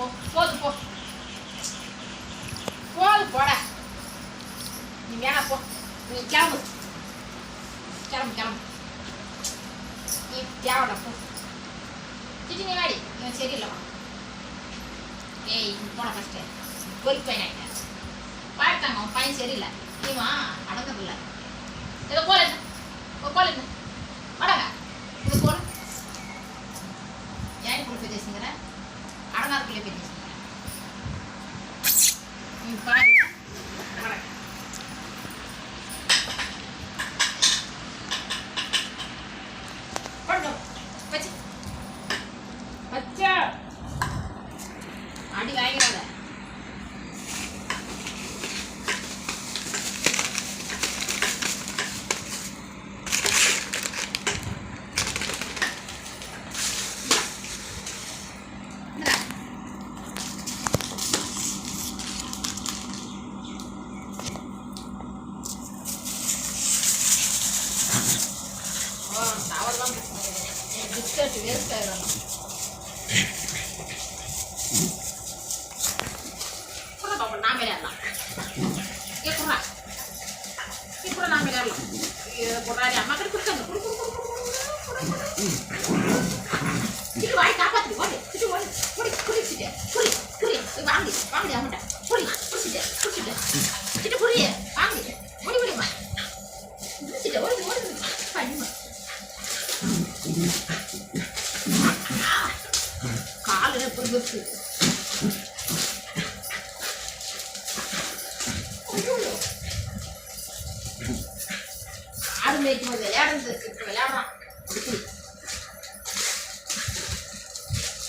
போ போது போ போது போட நீ வேணா போ நீ கிளம்பு கிளம்பு கிளம்பு நீ தேவடா போ சிட்டி நீ வாடி இவன் சரியில்லைவா ஏய் போன ஃபஸ்ட்டு பொறுப்பு பையன் ஆகிட்டேன் பார்த்தாங்க அவன் பையன் சரியில்லை நீவா அடங்கதில்லை இதை போல என்ன போல என்ன அடங்க இது போல ஏன் கூட போய் பேசுங்கிற அடங்காதுக்குள்ளே போய் பேசுங்கிற நீ பாருங்க அடி வாங்கிறாத பிஸ்கட் வேஸ்ட் ஆயிடும் நான் விளையாடலாம் இப்போ நான் விளையாடலாம் போடாடி அம்மா கிட்ட கொடுத்தாங்க இது வாய் காப்பாத்து ஓடி இது ஓடி ஓடி குடிச்சிட்டு குடி குடி வாங்கி வாங்கி அம்மட்ட குடி குடிச்சிட்டு குடிச்சிட்டு இது குடி வாங்கி ஓடி ஓடி வா குடிச்சிட்டு ஓடி ஓடி பண்ணிமா காலில் புரிஞ்சு ஆடு மேய்க்கும் போது விளையாடுறதுக்கு